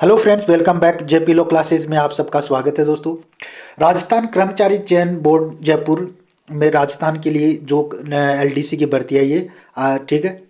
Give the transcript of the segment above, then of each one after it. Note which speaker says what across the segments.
Speaker 1: Hello friends, welcome back JP law classes में आप सबका स्वागत है दोस्तों। राजस्थान कर्मचारी चयन बोर्ड जयपुर में राजस्थान के लिए जो एलडीसी की भर्ती है ये ठीक है।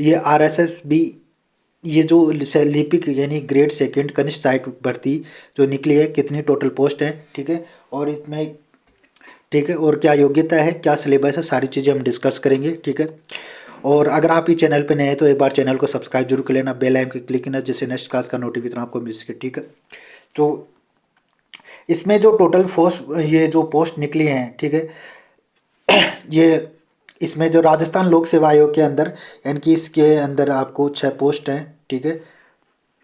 Speaker 1: ये आरएसएस बी, ये जो लिपिक यानी ग्रेड सेकंड कनिष्ठ सहायक भर्ती जो निकली है, कितनी टोटल पोस्ट है, ठीक है। और इसमें ठीक है, और क्या योग्यता है, क्या सिलेबस है, सारी चीज़ें हम डिस्कस करेंगे, ठीक है। और अगर आप इस चैनल पे नए हैं तो एक बार चैनल को सब्सक्राइब जरूर कर लेना, बेल आइकन क्लिक करना, जिससे नेक्स्ट क्लास का नोटिफिकेशन आपको मिल सके, ठीक है। तो इसमें जो टोटल पोस्ट, ये जो पोस्ट निकली हैं, ठीक है, ये इसमें जो राजस्थान लोक सेवा आयोग के अंदर, यानी कि इसके अंदर आपको 6 पोस्ट हैं, ठीक है।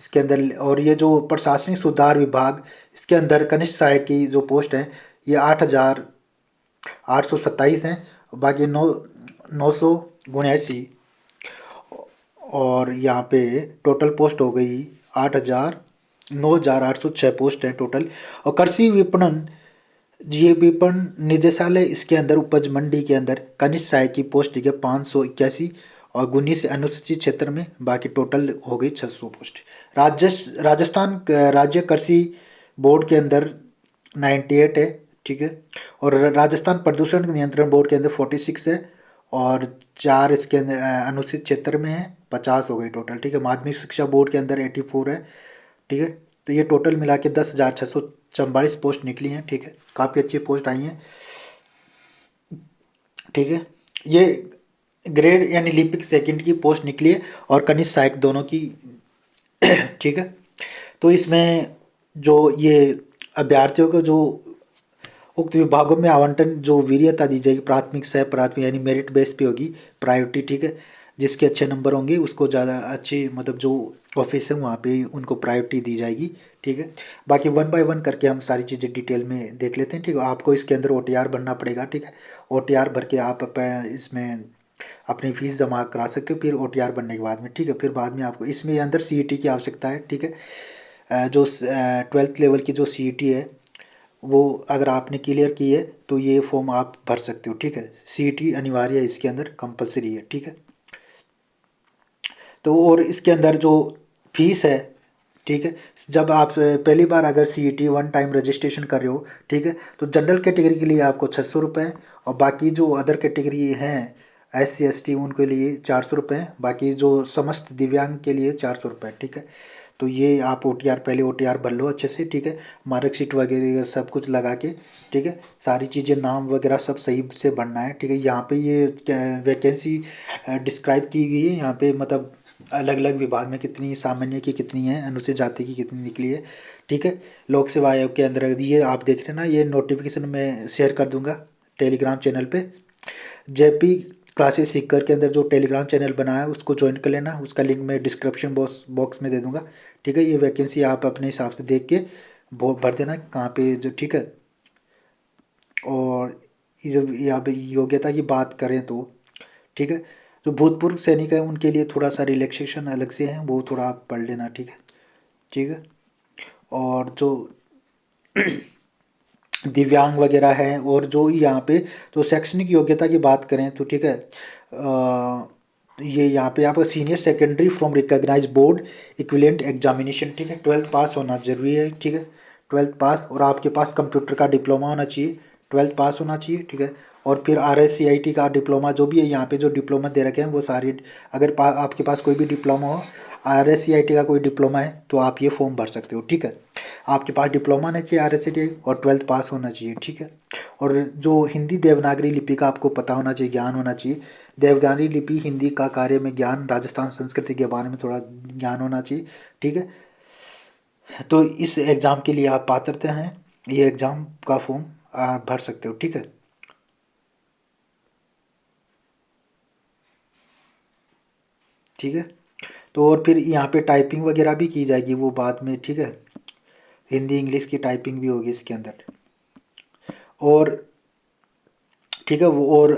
Speaker 1: इसके अंदर और ये जो प्रशासनिक सुधार विभाग, इसके अंदर कनिष्ठ सहायक की जो पोस्ट है ये 8,827 हैं। बाकी 9,979, और यहाँ पे टोटल पोस्ट हो गई 9,806 पोस्ट है टोटल। और कृषि विपणन, ये विपणन निदेशालय, इसके अंदर उपज मंडी के अंदर कनिष्ठ सहायक की पोस्ट है 581, और गुनी से अनुसूचित क्षेत्र में बाकी टोटल हो गई 600 पोस्ट। राजस्थान राज्य कृषि बोर्ड के अंदर 98 है, ठीक है। और राजस्थान प्रदूषण नियंत्रण बोर्ड के अंदर 46 है, और 4 इसके अंदर अनुसूचित क्षेत्र में है, 50 हो गई टोटल, ठीक है। माध्यमिक शिक्षा बोर्ड के अंदर 84 है, ठीक है। तो ये टोटल मिला के 10,644 पोस्ट निकली हैं, ठीक है। काफ़ी अच्छी पोस्ट आई हैं, ठीक है। ये ग्रेड यानी लिपिक सेकंड की पोस्ट निकली है, और कनिष्ठ सहायक दोनों की, ठीक है। तो इसमें जो ये अभ्यर्थियों को जो उक्त विभागों में आवंटन जो वरीयता दी जाएगी, प्राथमिक सह प्राथमिक यानी मेरिट बेस पे होगी प्रायोरिटी, ठीक है। जिसके अच्छे नंबर होंगे उसको ज़्यादा अच्छी, मतलब जो ऑफिस है वहाँ पे उनको प्रायोरिटी दी जाएगी, ठीक है। बाकी 1 बाय 1 करके हम सारी चीज़ें डिटेल में देख लेते हैं, ठीक है। आपको इसके अंदर OTR भरना पड़ेगा, ठीक है। OTR भर के आप इसमें अपनी फीस जमा करा सकते हो, फिर OTR बनने के बाद में, ठीक है। फिर बाद में आपको इसमें अंदर CET की आवश्यकता है, ठीक है। जो 12th लेवल की जो CET है, वो अगर आपने क्लियर की है तो ये फॉर्म आप भर सकते हो, ठीक है। CET अनिवार्य है, इसके अंदर कंपलसरी है, ठीक है। तो और इसके अंदर जो फीस है, ठीक है, जब आप पहली बार अगर CET 1 टाइम रजिस्ट्रेशन कर रहे हो, ठीक है, तो जनरल कैटेगरी के लिए आपको 600 रुपये, और बाकी जो अदर कैटेगरी हैं SC ST उनके लिए 400 रुपये, बाकी जो समस्त दिव्यांग के लिए 400 रुपये, ठीक है। तो ये आप OTR पहले OTR भर लो अच्छे से, ठीक है। मार्कशीट वगैरह सब कुछ लगा के, ठीक है। सारी चीज़ें नाम वगैरह सब सही से भरना है, ठीक है। यहाँ पे ये वैकेंसी डिस्क्राइब की गई है यहाँ पे, मतलब अलग अलग विभाग में कितनी, सामान्य की कितनी है, अनुसूचित जाति की कितनी निकली है, ठीक है। लोक सेवा आयोग के अंदर ये आप देख लेना, ये नोटिफिकेशन मैं शेयर कर दूंगा टेलीग्राम चैनल पे। जेपी क्लासेस सीकर के अंदर जो टेलीग्राम चैनल बना है उसको ज्वाइन कर लेना, उसका लिंक मैं डिस्क्रिप्शन बॉक्स में दे दूंगा, ठीक है। ये वैकेंसी आप अपने हिसाब से देख के भर देना कहाँ पे जो, ठीक है। और जब यहाँ पे योग्यता की बात करें तो, ठीक है, जो भूतपूर्व सैनिक है उनके लिए थोड़ा सा रिलैक्सेशन अलग से है, वो थोड़ा आप पढ़ लेना, ठीक है, ठीक है। और जो दिव्यांग वगैरह है, और जो यहाँ पे तो शैक्षणिक योग्यता की बात करें तो, ठीक है, ये यहाँ पे आप senior secondary from recognise board equivalent examination, ठीक है, 12th पास होना जरूरी है, ठीक है। 12th पास, और आपके पास कंप्यूटर का डिप्लोमा होना चाहिए, 12th पास होना चाहिए, ठीक है। और फिर RSCIT का डिप्लोमा जो भी है, यहाँ पे जो डिप्लोमा दे रखे हैं वो सारे, अगर आपके पास कोई भी डिप्लोमा हो, RSCIT का कोई डिप्लोमा है तो आप ये फॉर्म भर सकते हो, ठीक है। आपके पास डिप्लोमा होना चाहिए RSCIT, और 12th पास होना चाहिए, ठीक है। और जो हिंदी देवनागरी लिपि का आपको पता होना चाहिए, ज्ञान होना चाहिए। देवनागरी लिपि हिंदी का कार्य में ज्ञान, राजस्थान संस्कृति के बारे में थोड़ा ज्ञान होना चाहिए, ठीक है। तो इस एग्ज़ाम के लिए आप पात्रता हैं, ये एग्ज़ाम का फॉर्म आप भर सकते हो, ठीक है, ठीक है। तो और फिर यहाँ पे टाइपिंग वगैरह भी की जाएगी वो बाद में, ठीक है। हिंदी इंग्लिश की टाइपिंग भी होगी इसके अंदर, और ठीक है। वो और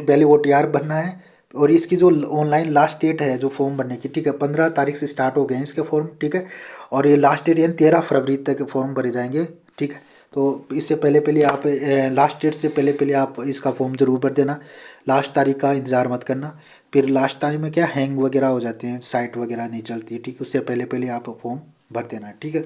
Speaker 1: पहले OTR भरना है, और इसकी जो ऑनलाइन लास्ट डेट है जो फॉर्म भरने की, ठीक है, 15 तारीख से स्टार्ट हो गए हैं इसके फॉर्म, ठीक है। और ये लास्ट डेट यानी 13 फरवरी तक फॉर्म भरे जाएंगे, ठीक है। तो इससे पहले पहले आप लास्ट डेट से पहले पहले आप इसका फॉर्म ज़रूर भर देना, लास्ट तारीख का इंतज़ार मत करना। फिर लास्ट टाइम में क्या हैंग वगैरह हो जाते हैं, साइट वगैरह नहीं चलती है, ठीक है, उससे पहले पहले आप फॉर्म भर देना है, ठीक है।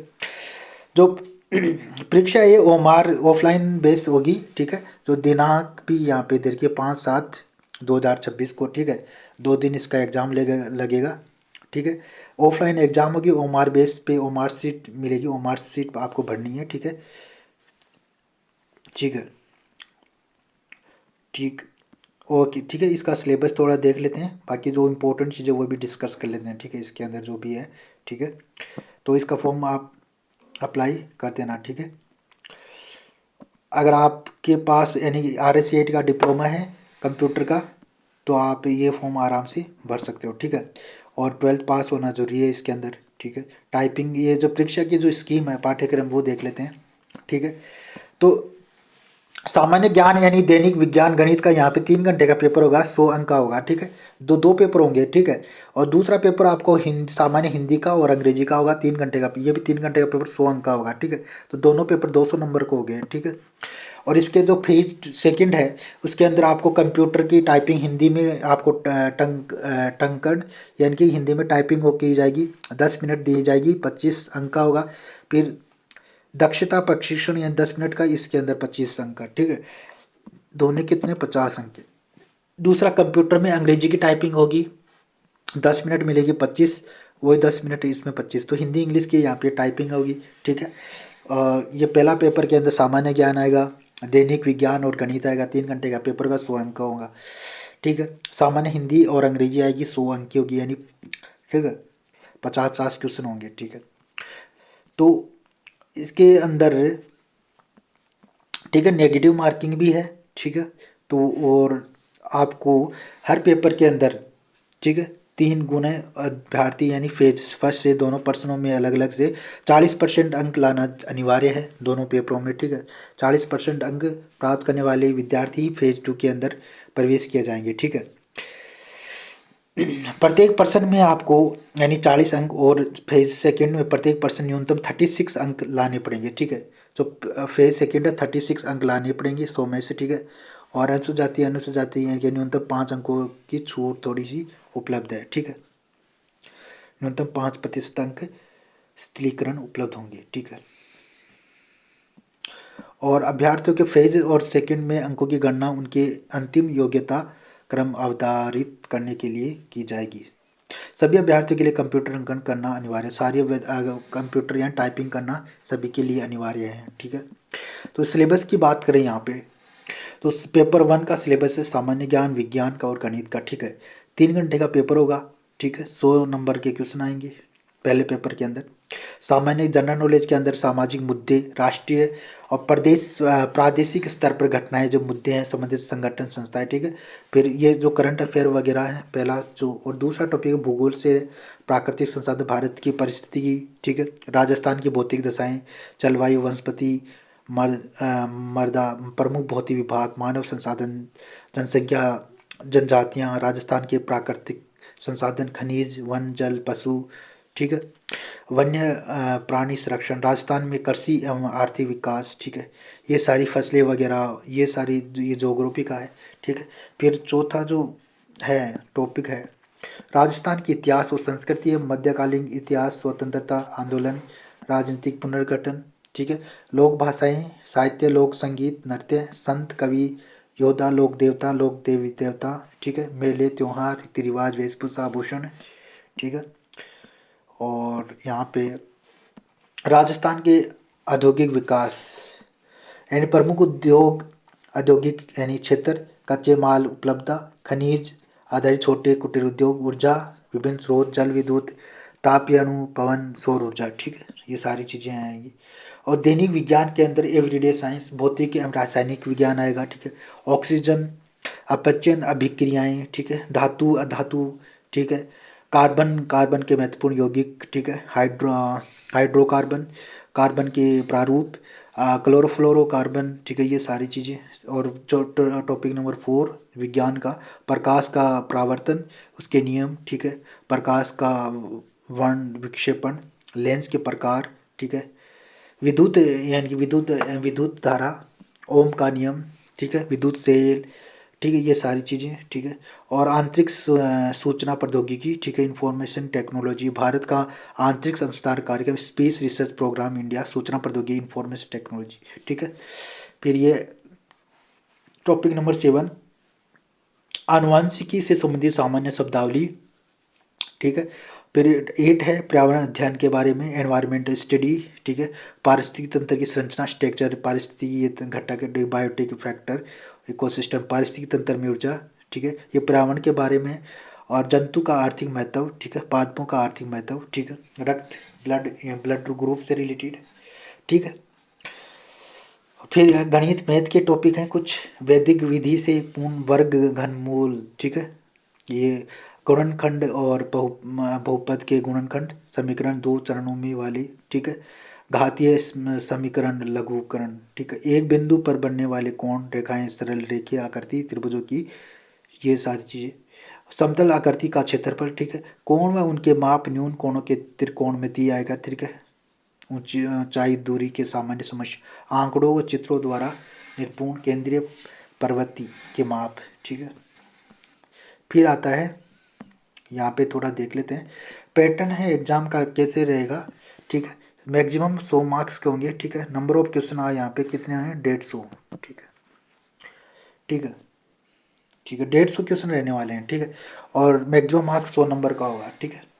Speaker 1: जो परीक्षा है ये ओमार ऑफलाइन बेस होगी, ठीक है। जो दिनांक भी यहाँ पे देखिए 5/7/2026 को, ठीक है। 2 दिन इसका एग्ज़ाम लगेगा, ठीक है। ऑफलाइन एग्ज़ाम होगी, ओमार बेस पे ओमार सीट मिलेगी, ओमार सीट आपको भरनी है, ठीक है, ठीक है, ठीक। ओके, ठीक है। इसका सिलेबस थोड़ा देख लेते हैं, बाकी जो इम्पोर्टेंट चीज़ें वो भी डिस्कस कर लेते हैं, ठीक है, इसके अंदर जो भी है, ठीक है। तो इसका फॉर्म आप अप्लाई कर देना, ठीक है। अगर आपके पास यानी RSCAT का डिप्लोमा है कंप्यूटर का, तो आप ये फॉर्म आराम से भर सकते हो, ठीक है। और 12th पास होना जरूरी है इसके अंदर, ठीक है। टाइपिंग, ये जो परीक्षा की जो स्कीम है पाठ्यक्रम वो देख लेते हैं, ठीक है। तो सामान्य ज्ञान यानी दैनिक विज्ञान गणित का यहाँ पे 3 घंटे का पेपर होगा, 100 अंक का होगा, ठीक है। दो दो पेपर होंगे, ठीक है। और दूसरा पेपर आपको सामान्य हिंदी का और अंग्रेजी का होगा, 3 घंटे का, ये भी 3 घंटे का पेपर 100 अंक का होगा, ठीक है। तो दोनों पेपर 200 नंबर को हो गए, ठीक है। और इसके जो फेज सेकंड है उसके अंदर आपको कंप्यूटर की टाइपिंग हिंदी में आपको टंकण यानी कि हिंदी में टाइपिंग हो की जाएगी, 10 मिनट दी जाएगी, 25 अंक का होगा। फिर दक्षता प्रशिक्षण यानी 10 मिनट का, इसके अंदर 25 अंक का, ठीक है। दोनों कितने, 50 अंक के। दूसरा कंप्यूटर में अंग्रेजी की टाइपिंग होगी, 10 मिनट मिलेगी, 25, वही 10 मिनट इसमें 25, तो हिंदी इंग्लिश की यहाँ पे टाइपिंग होगी, ठीक है। ये पहला पेपर के अंदर सामान्य ज्ञान आएगा, दैनिक विज्ञान और गणित आएगा, 3 घंटे का पेपर का 100 अंक का होगा, ठीक है। सामान्य हिंदी और अंग्रेजी आएगी, 100 अंक की होगी, यानी ठीक है 50-50 क्वेश्चन होंगे, ठीक है। तो इसके अंदर, ठीक है, नेगेटिव मार्किंग भी है, ठीक है। तो और आपको हर पेपर के अंदर, ठीक है, 3 गुणे अभ्यर्थी यानी फेज फर्स्ट से दोनों पर्सनों में अलग अलग से 40% अंक लाना अनिवार्य है दोनों पेपरों में, ठीक है। 40% अंक प्राप्त करने वाले विद्यार्थी फेज 2 के अंदर प्रवेश किए जाएंगे, ठीक है। प्रत्येक पर्सन में आपको यानी 40 अंक, और फेज सेकंड में प्रत्येक पर्सन न्यूनतम 36 अंक लाने पड़ेंगे, ठीक है। जो फेज सेकंड है 36 अंक लाने पड़ेंगे 100 में से, ठीक है। और अनुसूचित जाति है कि न्यूनतम 5 अंकों की छूट थोड़ी सी उपलब्ध है, ठीक है। न्यूनतम 5% अंक स्थिरीकरण उपलब्ध होंगे, ठीक है। और अभ्यर्थियों के फेज और सेकंड में अंकों की गणना उनके अंतिम योग्यता क्रम अवधारित करने के लिए की जाएगी। सभी अभ्यर्थियों के लिए कंप्यूटर अंकन करना अनिवार्य है, सारे कंप्यूटर या टाइपिंग करना सभी के लिए अनिवार्य है, ठीक है। तो सिलेबस की बात करें यहाँ पे, तो पेपर 1 का सिलेबस है सामान्य ज्ञान, विज्ञान का और गणित का, ठीक है। 3 घंटे का पेपर होगा, ठीक है। 100 नंबर के क्वेश्चन आएंगे पहले पेपर के अंदर। सामान्य जनरल नॉलेज के अंदर सामाजिक मुद्दे, राष्ट्रीय और प्रादेशिक स्तर पर घटनाएं जो मुद्दे हैं, संबंधित संगठन संस्थाएं, ठीक है। फिर ये जो करंट अफेयर वगैरह है पहला जो, और दूसरा टॉपिक है भूगोल से प्राकृतिक संसाधन, भारत की परिस्थिति की, ठीक है। राजस्थान की भौतिक दशाएं, जलवायु, वनस्पति, मर्दा, प्रमुख भौतिक विभाग, मानव संसाधन, जनसंख्या, जनजातियाँ, राजस्थान के प्राकृतिक संसाधन, खनिज, वन, जल, पशु, ठीक है। वन्य प्राणी संरक्षण, राजस्थान में कृषि एवं आर्थिक विकास, ठीक है। ये सारी फसलें वगैरह, ये सारी ये जोग्राफी का है, ठीक है। फिर चौथा जो है टॉपिक है राजस्थान की इतिहास और संस्कृति, मध्यकालीन इतिहास, स्वतंत्रता आंदोलन, राजनीतिक पुनर्गठन, ठीक है। लोक भाषाएं, साहित्य, लोक संगीत, नृत्य, संत, कवि, योद्धा, लोक देवता, लोक देवी देवता, ठीक है। मेले, त्योहार, रीति रिवाज, वेशभूषा, आभूषण, ठीक है। और यहाँ पे राजस्थान के औद्योगिक विकास यानी प्रमुख उद्योग, औद्योगिक यानी क्षेत्र, कच्चे माल उपलब्धता, खनिज आधारित छोटे कुटीर उद्योग, ऊर्जा, विभिन्न स्रोत, जल विद्युत, तापीय अणु, पवन, सौर ऊर्जा, ठीक है। ये सारी चीज़ें आएंगी। और दैनिक विज्ञान के अंदर एवरीडे साइंस, भौतिक एवं रासायनिक विज्ञान आएगा, ठीक है। ऑक्सीजन, अपचयन अभिक्रियाएं, ठीक है। धातु अधातु, ठीक है। कार्बन के महत्वपूर्ण यौगिक, ठीक है। हाइड्रोकार्बन, कार्बन के प्रारूप, क्लोरोफ्लोरोकार्बन, ठीक है। ये सारी चीज़ें। और जो टॉपिक नंबर 4 विज्ञान का, प्रकाश का परावर्तन, उसके नियम, ठीक है। प्रकाश का वर्ण विक्षेपण, लेंस के प्रकार, ठीक है। विद्युत यानी कि विद्युत विद्युत धारा, ओम का नियम, ठीक है। विद्युत सेल, ठीक है, ये सारी चीज़ें, ठीक है। और आंतरिक सूचना प्रौद्योगिकी, ठीक है, इंफॉर्मेशन टेक्नोलॉजी, भारत का आंतरिक संस्थान कार्यक्रम, स्पेस रिसर्च प्रोग्राम इंडिया, सूचना प्रौद्योगिकी इंफॉर्मेशन टेक्नोलॉजी, ठीक है। फिर ये टॉपिक नंबर 7, आनुवंशिकी से संबंधित सामान्य शब्दावली, ठीक है। फिर 8 है पर्यावरण अध्ययन के बारे में, एनवायरमेंटल स्टडी, ठीक है। पारिस्थितिकी तंत्र की संरचना, स्ट्रक्चर, पारिस्थितिकी घटक, बायोटिक फैक्टर, इकोसिस्टम, पारिस्थितिकी तंत्र में ऊर्जा, ठीक है, ये पर्यावरण के बारे में। और जंतु का आर्थिक महत्व, ठीक है, पादपों का आर्थिक महत्व, ठीक है, रक्त, ब्लड ग्रुप से रिलेटेड, ठीक है। फिर गणित मैथ के टॉपिक हैं कुछ, वैदिक विधि से पूर्ण वर्ग घनमूल, ठीक है, ये गुणनखंड और बहुपद के गुणनखंड, समीकरण 2 चरणों में वाली, ठीक है, घातीय समीकरण, लघुकरण, ठीक है, एक बिंदु पर बनने वाले कोण, रेखाएं, सरल रेखीय आकृति, त्रिभुजों की, ये सारी चीज़ें, समतल आकृति का क्षेत्रफल, ठीक है, कोण व उनके माप, न्यून कोणों के त्रिकोणमितीय आएगा, ठीक है, ऊंचाई दूरी के सामान्य समस्या, आंकड़ों व चित्रों द्वारा निरूपण, केंद्रीय प्रवृत्ति के माप, ठीक है। फिर आता है, यहाँ पे थोड़ा देख लेते हैं, पैटर्न है एग्जाम का कैसे रहेगा, ठीक है। मैक्सिमम 100 मार्क्स के होंगे, ठीक है। नंबर ऑफ क्वेश्चन आए यहाँ पे कितने हैं, 150, ठीक है, ठीक है, ठीक है, 150 क्वेश्चन रहने वाले हैं, ठीक है। और मैक्सिमम मार्क्स 100 नंबर का होगा, ठीक है।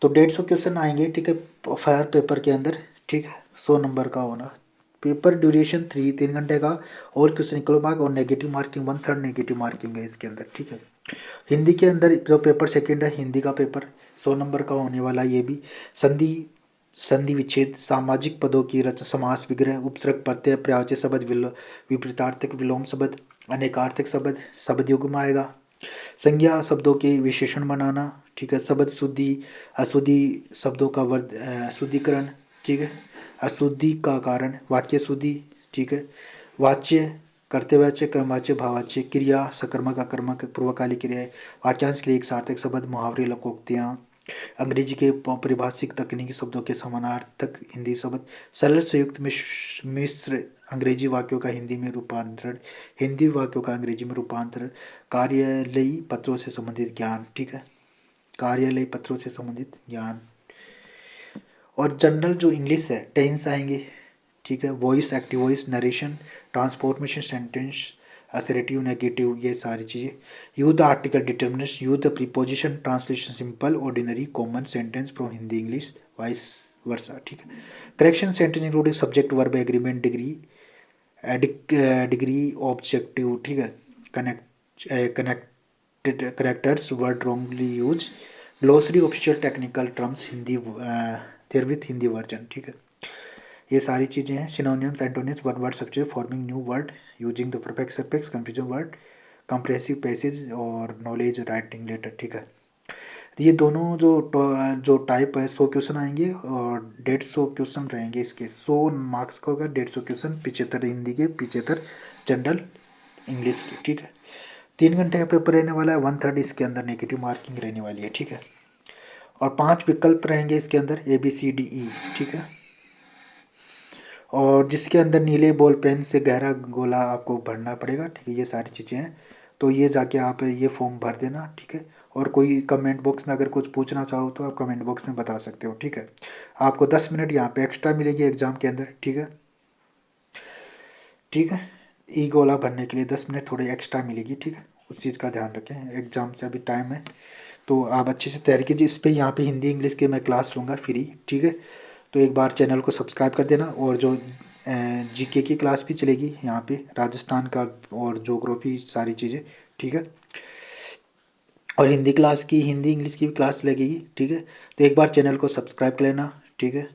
Speaker 1: तो 150 क्वेश्चन आएंगे, ठीक है, फायर पेपर के अंदर, ठीक है, 100 नंबर का होना। पेपर ड्यूरेशन 3 घंटे का, और क्वेश्चन इक्वल मार्क, और नेगेटिव मार्किंग 1/3 नेगेटिव मार्किंग है इसके अंदर, ठीक है। हिंदी के अंदर जो पेपर सेकंड है, हिंदी का पेपर 100 नंबर का होने वाला, ये भी संधि, संधि विच्छेद, सामाजिक पदों की रचना, समास विग्रह, उपसर्ग प्रत्यय, पर्यायवाची शब्द, विपरीतार्थक विलोम शब्द, अनेकार्थक शब्द, शब्द युग्म आएगा, संज्ञा शब्दों के विशेषण बनाना, ठीक है, शब्द शुद्धि, अशुद्धि शब्दों का शुद्धिकरण, ठीक है, अशुद्धि का कारण, वाक्य शुद्धि, ठीक है, वाच्य, कर्तव्यवाच्य, क्रमवाच्य, भाववाच्य, क्रिया, सकर्मक, अकर्मक, पूर्वकालिक क्रियाएं, वाक्यांश के लिए एक सार्थक शब्द, मुहावरे, लोकोक्तियाँ, अंग्रेजी के परिभाषिक तकनीकी शब्दों के समानार्थक हिंदी शब्द, सरल संयुक्त मिश्र अंग्रेजी वाक्यों का हिंदी में रूपांतरण, हिंदी वाक्यों का अंग्रेजी में रूपांतरण, कार्यालयी पत्रों से संबंधित ज्ञान, ठीक है, कार्यालयी पत्रों से संबंधित ज्ञान। और जनरल जो इंग्लिश है, टेंस आएंगे, ठीक है, voice, active voice, narration, transformation, sentence, assertive, negative, ये सारी चीज़ें। Use the article determinants, use the preposition, translation simple, ordinary, common sentence from Hindi English, vice versa, ठीक है। Correction sentence including subject, verb, agreement, degree, degree, objective, ठीक है, connected characters, word wrongly use, glossary, official technical terms, Hindi there with Hindi version, ठीक है, ये सारी चीज़ें हैं। Synonyms, antonyms, one word structure, forming new word, using the perfect suffix, confusion word, compressive passage, और knowledge writing letter, ठीक है। तो ये दोनों जो टाइप है, 100 क्वेश्चन आएंगे, और 150 क्वेश्चन रहेंगे इसके, 100 मार्क्स का होगा, 150 क्वेश्चन, 75 हिंदी के, 75 जनरल इंग्लिश के, ठीक है। 3 घंटे का पेपर रहने वाला है, 1/3 इसके अंदर नेगेटिव मार्किंग रहने वाली है, ठीक है। और 5 विकल्प रहेंगे इसके अंदर, ABCDE, ठीक है। और जिसके अंदर नीले बॉल पेन से गहरा गोला आपको भरना पड़ेगा, ठीक है, ये सारी चीज़ें हैं। तो ये जाके आप ये फॉर्म भर देना, ठीक है। और कोई कमेंट बॉक्स में अगर कुछ पूछना चाहो तो आप कमेंट बॉक्स में बता सकते हो, ठीक है। आपको 10 मिनट यहाँ पे एक्स्ट्रा मिलेगी एग्जाम के अंदर, ठीक है, ठीक है। ई गोला भरने के लिए 10 मिनट थोड़ी एक्स्ट्रा मिलेगी, ठीक है, उस चीज़ का ध्यान रखें, एग्जाम से अभी टाइम है, तो आप अच्छे से तैयारी कीजिए। इस पर यहाँ पे हिंदी इंग्लिश के मैं क्लास लूँगा फ्री, ठीक है। तो एक बार चैनल को सब्सक्राइब कर देना। और जो GK की क्लास भी चलेगी यहाँ पे, राजस्थान का और ज्योग्राफी सारी चीज़ें, ठीक है। और हिंदी क्लास की, हिंदी इंग्लिश की भी क्लास लगेगी, ठीक है। तो एक बार चैनल को सब्सक्राइब कर लेना, ठीक है।